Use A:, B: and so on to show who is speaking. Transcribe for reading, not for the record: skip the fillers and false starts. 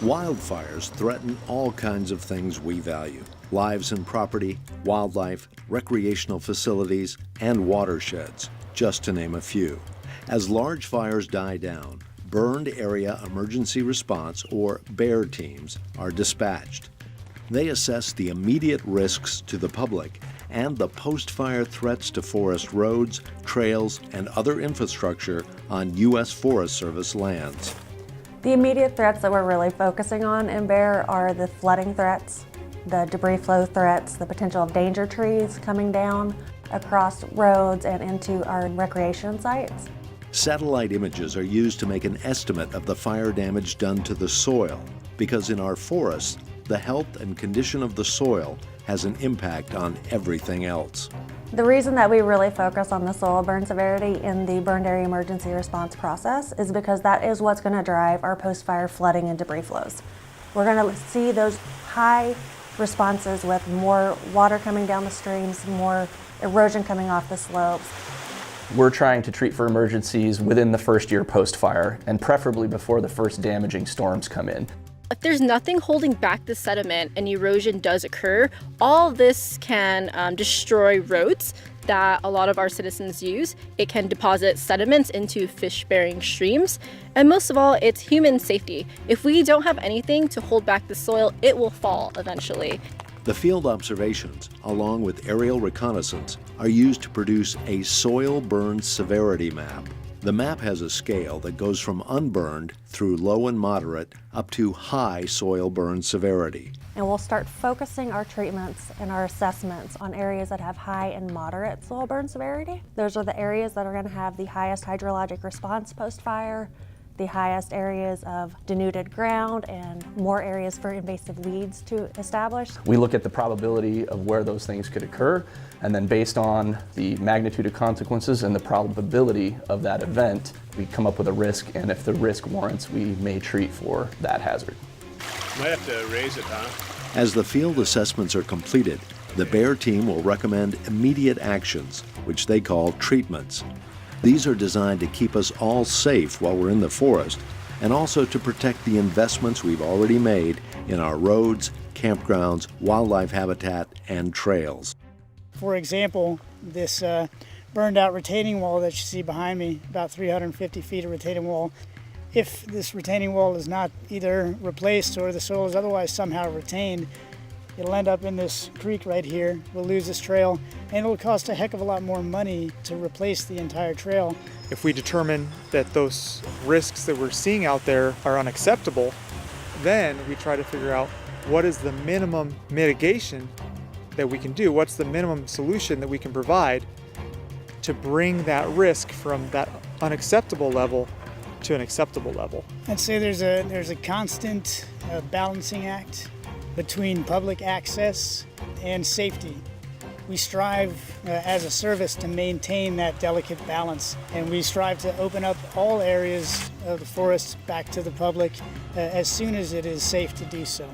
A: Wildfires threaten all kinds of things we value: lives and property, wildlife, recreational facilities, and watersheds, just to name a few. As large fires die down, Burned Area Emergency Response, or BAER teams, are dispatched. They assess the immediate risks to the public and the post-fire threats to forest roads, trails, and other infrastructure on U.S. Forest Service lands.
B: The immediate threats that we're really focusing on in BAER are the flooding threats, the debris flow threats, the potential of endangered trees coming down across roads and into our recreation sites.
A: Satellite images are used to make an estimate of the fire damage done to the soil, because in our forests, the health and condition of the soil has an impact on everything else.
B: The reason that we really focus on the soil burn severity in the burned area emergency response process is because that is what's going to drive our post-fire flooding and debris flows. We're going to see those high responses with more water coming down the streams, more erosion coming off the slopes.
C: We're trying to treat for emergencies within the first year post-fire, and preferably before the first damaging storms come in.
D: If there's nothing holding back the sediment and erosion does occur, all this can destroy roads that a lot of our citizens use. It can deposit sediments into fish-bearing streams. And most of all, it's human safety. If we don't have anything to hold back the soil, it will fall eventually.
A: The field observations, along with aerial reconnaissance, are used to produce a soil burn severity map. The map has a scale that goes from unburned through low and moderate up to high soil burn severity.
B: And we'll start focusing our treatments and our assessments on areas that have high and moderate soil burn severity. Those are the areas that are going to have the highest hydrologic response post-fire, the highest areas of denuded ground, and more areas for invasive weeds to establish.
C: We look at the probability of where those things could occur, and then based on the magnitude of consequences and the probability of that event, we come up with a risk, and if the risk warrants, we may treat for that hazard.
E: Might have to raise it, huh?
A: As the field assessments are completed, the BAER team will recommend immediate actions, which they call treatments. These are designed to keep us all safe while we're in the forest, and also to protect the investments we've already made in our roads, campgrounds, wildlife habitat, and trails.
F: For example, this burned out retaining wall that you see behind me, about 350 feet of retaining wall. If this retaining wall is not either replaced or the soil is otherwise somehow retained, it'll end up in this creek right here. We'll lose this trail, and it'll cost a heck of a lot more money to replace the entire trail.
G: If we determine that those risks that we're seeing out there are unacceptable, then we try to figure out what is the minimum mitigation that we can do, what's the minimum solution that we can provide to bring that risk from that unacceptable level to an acceptable level.
F: I'd say there's a constant balancing act between public access and safety. We strive as a service to maintain that delicate balance, and we strive to open up all areas of the forest back to the public as soon as it is safe to do so.